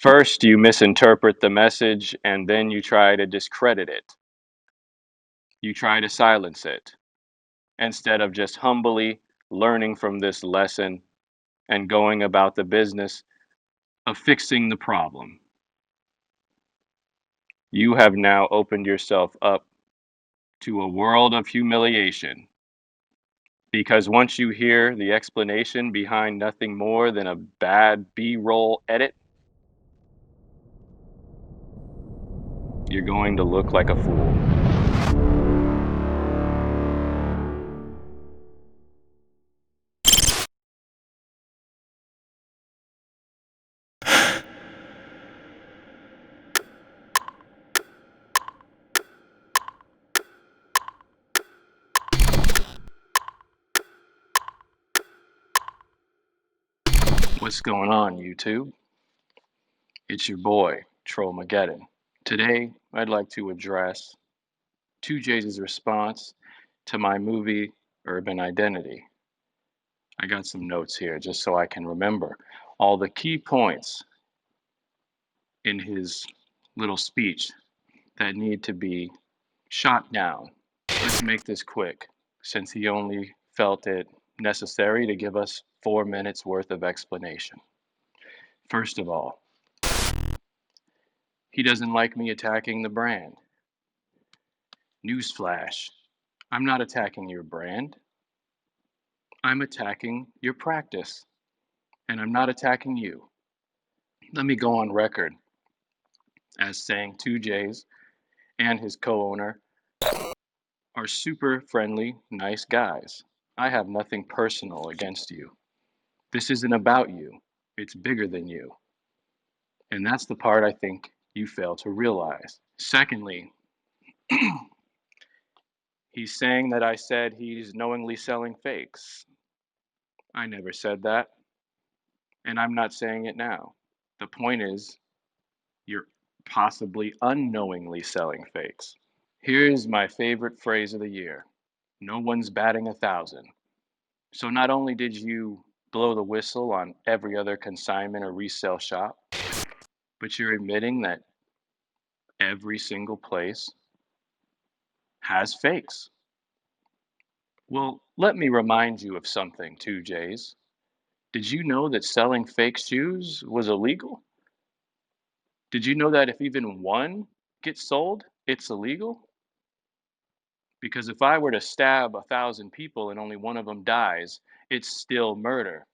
First, you misinterpret the message and then you try to discredit it. You try to silence it instead of just humbly learning from this lesson and going about the business of fixing the problem. You have now opened yourself up to a world of humiliation because once you hear the explanation behind nothing more than a bad B-roll edit, you're going to look like a fool. What's going on, YouTube? It's your boy, Trollmaggedon. Today, I'd like to address 2J's response to my movie, Urban Identity. I got some notes here just so I can remember all the key points in his little speech that need to be shot down. Let's make this quick, since he only felt it necessary to give us 4 minutes worth of explanation. First of all, he doesn't like me attacking the brand. Newsflash, I'm not attacking your brand. I'm attacking your practice, and I'm not attacking you. Let me go on record as saying 2J's and his co-owner are super friendly, nice guys. I have nothing personal against you. This isn't about you. It's bigger than you. And that's the part I think you fail to realize. Secondly, he's saying that I said he's knowingly selling fakes. I never said that, and I'm not saying it now. The point is, you're possibly unknowingly selling fakes. Here's my favorite phrase of the year. No one's batting 1,000. So not only did you blow the whistle on every other consignment or resale shop, but you're admitting that every single place has fakes. Well, let me remind you of something, 2J's. Did you know that selling fake shoes was illegal? Did you know that if even one gets sold, it's illegal? Because if I were to stab 1,000 people and only one of them dies, it's still murder.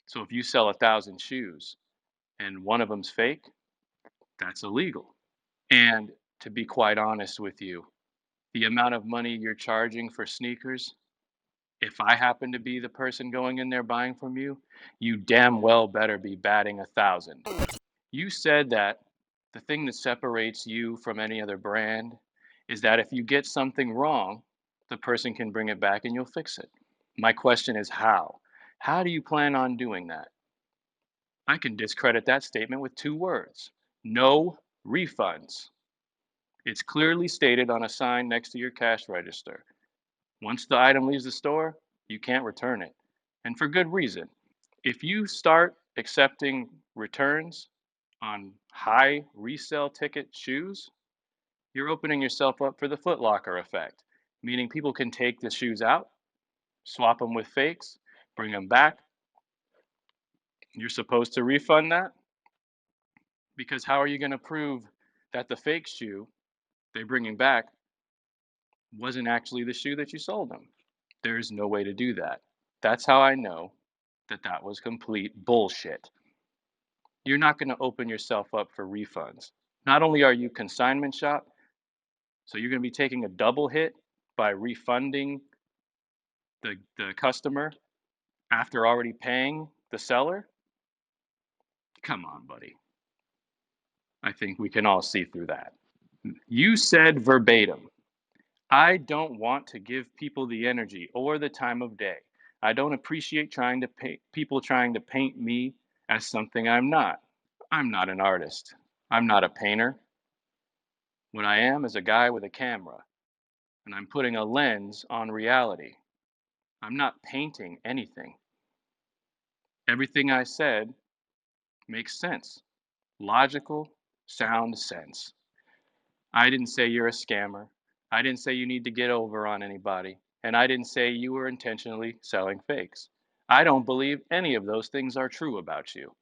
So if you sell 1,000 shoes and one of them's fake, that's illegal. And to be quite honest with you, the amount of money you're charging for sneakers, if I happen to be the person going in there buying from you, you damn well better be batting 1,000. You said that the thing that separates you from any other brand is that if you get something wrong, the person can bring it back and you'll fix it. My question is how? How do you plan on doing that? I can discredit that statement with 2 words. No refunds. It's clearly stated on a sign next to your cash register. Once the item leaves the store, you can't return it. And for good reason. If you start accepting returns on high resale ticket shoes, you're opening yourself up for the Foot Locker effect, meaning people can take the shoes out, swap them with fakes, bring them back. You're supposed to refund that? Because how are you going to prove that the fake shoe they're bringing back wasn't actually the shoe that you sold them? There's no way to do that. That's how I know that that was complete bullshit. You're not going to open yourself up for refunds. Not only are you consignment shop, so you're going to be taking a double hit by refunding the customer after already paying the seller? Come on, buddy. I think we can all see through that. You said verbatim, I don't want to give people the energy or the time of day. I don't appreciate people trying to paint me as something I'm not. I'm not an artist. I'm not a painter. What I am is a guy with a camera, and I'm putting a lens on reality. I'm not painting anything. Everything I said Makes sense. Logical, sound sense. I didn't say you're a scammer. I didn't say you need to get over on anybody. And I didn't say you were intentionally selling fakes. I don't believe any of those things are true about you.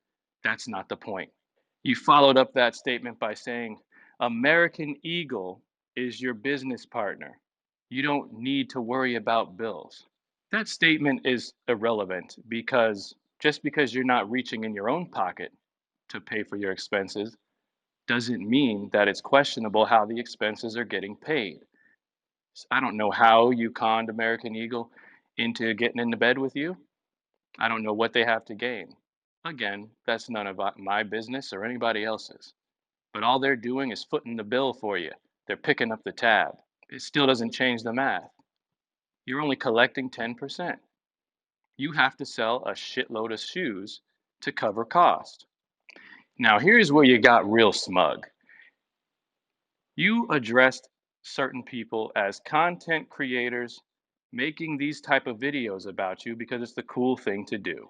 That's not the point. You followed up that statement by saying, American Eagle is your business partner. You don't need to worry about bills. That statement is irrelevant because just because you're not reaching in your own pocket to pay for your expenses doesn't mean that it's questionable how the expenses are getting paid. I don't know how you conned American Eagle into getting into bed with you. I don't know what they have to gain. Again, that's none of my business or anybody else's. But all they're doing is footing the bill for you. They're picking up the tab. It still doesn't change the math. You're only collecting 10%. You have to sell a shitload of shoes to cover cost. Now, here's where you got real smug. You addressed certain people as content creators making these type of videos about you because it's the cool thing to do.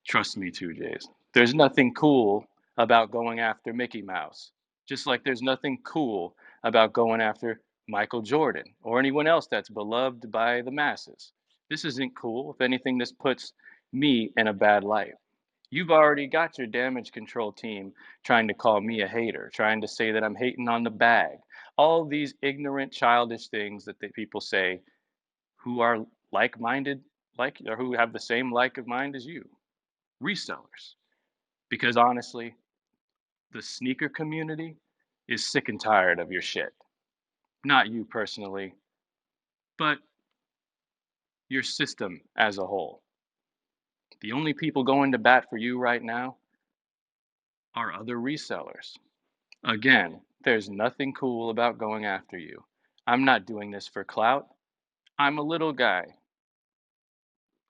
Trust me, 2Js. There's nothing cool about going after Mickey Mouse, just like there's nothing cool about going after Michael Jordan or anyone else that's beloved by the masses. This isn't cool. If anything, this puts me in a bad light. You've already got your damage control team trying to call me a hater, trying to say that I'm hating on the bag. All these ignorant, childish things that people say who are like-minded, or who have the same like of mind as you, resellers. Because honestly, the sneaker community is sick and tired of your shit. Not you personally, but your system as a whole. The only people going to bat for you right now are other resellers. Again, there's nothing cool about going after you. I'm not doing this for clout. I'm a little guy.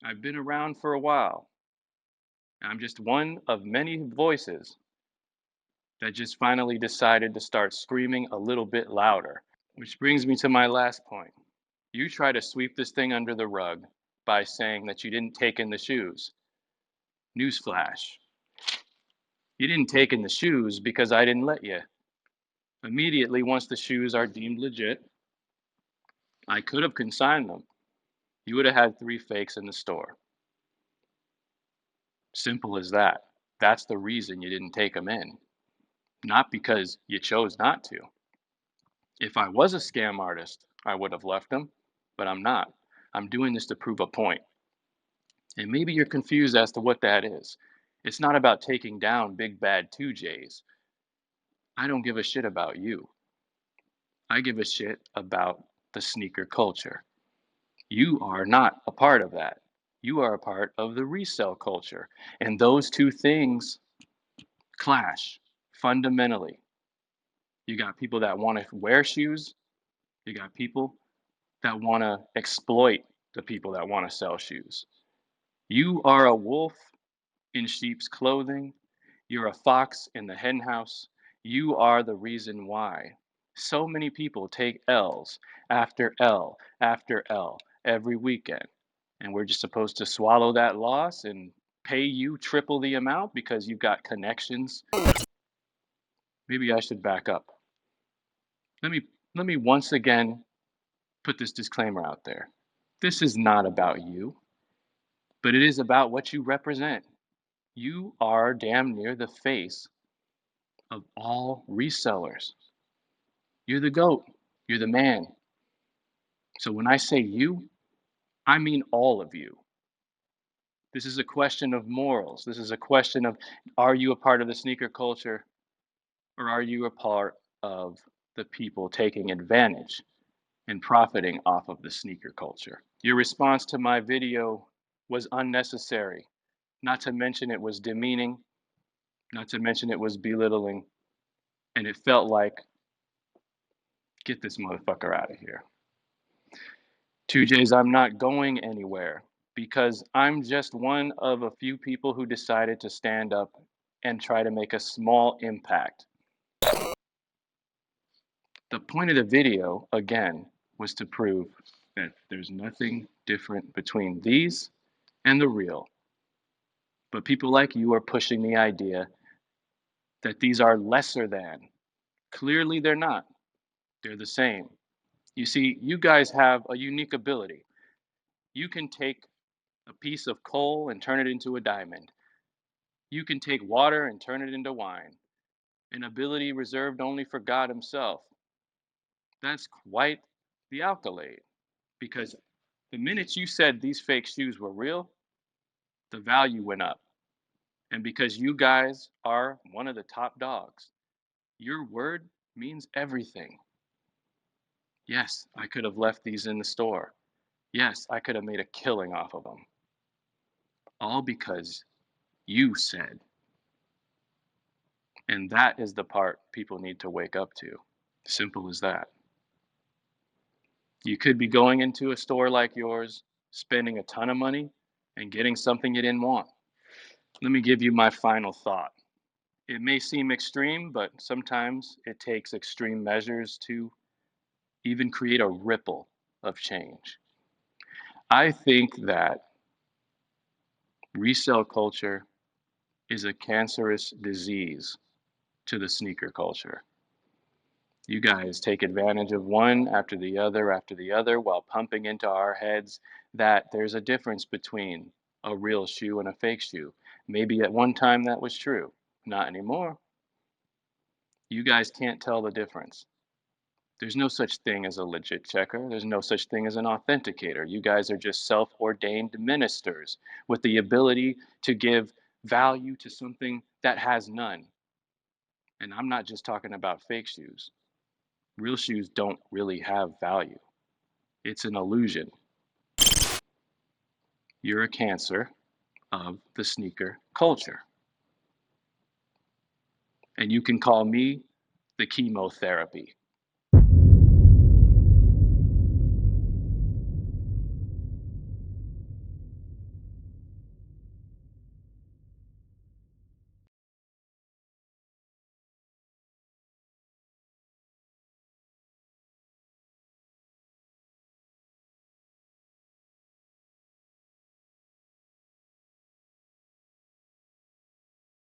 I've been around for a while. I'm just one of many voices that just finally decided to start screaming a little bit louder. Which brings me to my last point. You try to sweep this thing under the rug by saying that you didn't take in the shoes. Newsflash. You didn't take in the shoes because I didn't let you. Immediately, once the shoes are deemed legit, I could have consigned them. You would have had 3 fakes in the store. Simple as that. That's the reason you didn't take them in. Not because you chose not to. If I was a scam artist, I would have left them, but I'm not. I'm doing this to prove a point. And maybe you're confused as to what that is. It's not about taking down big bad 2Js. I don't give a shit about you. I give a shit about the sneaker culture. You are not a part of that. You are a part of the resell culture. And those two things clash fundamentally. You got people that want to wear shoes, you got people that want to exploit the people that want to sell shoes. You are a wolf in sheep's clothing. You're a fox in the henhouse. You are the reason why so many people take L's after L after L every weekend. And we're just supposed to swallow that loss and pay you triple the amount because you've got connections. Maybe I should back up. Let me let me once again put this disclaimer out there. This is not about you, but it is about what you represent. You are damn near the face of all resellers. You're the GOAT. You're the man. So when I say you, I mean all of you. This is a question of morals. This is a question of, are you a part of the sneaker culture, or are you a part of the people taking advantage and profiting off of the sneaker culture? Your response to my video was unnecessary. Not to mention it was demeaning, not to mention it was belittling, and it felt like, get this motherfucker out of here. 2Js, I'm not going anywhere because I'm just one of a few people who decided to stand up and try to make a small impact. The point of the video, again, was to prove that there's nothing different between these and the real. But people like you are pushing the idea that these are lesser than. Clearly, they're not. They're the same. You see, you guys have a unique ability. You can take a piece of coal and turn it into a diamond. You can take water and turn it into wine, an ability reserved only for God Himself. That's quite the accolade, because the minute you said these fake shoes were real, the value went up. And because you guys are one of the top dogs, your word means everything. Yes, I could have left these in the store. Yes, I could have made a killing off of them. All because you said. And that is the part people need to wake up to. Simple as that. You could be going into a store like yours, spending a ton of money, and getting something you didn't want. Let me give you my final thought. It may seem extreme, but sometimes it takes extreme measures to even create a ripple of change. I think that resale culture is a cancerous disease to the sneaker culture. You guys take advantage of one after the other while pumping into our heads that there's a difference between a real shoe and a fake shoe. Maybe at one time that was true, not anymore. You guys can't tell the difference. There's no such thing as a legit checker. There's no such thing as an authenticator. You guys are just self ordained ministers with the ability to give value to something that has none. And I'm not just talking about fake shoes. Real shoes don't really have value, it's an illusion. You're a cancer of the sneaker culture. And you can call me the chemotherapy.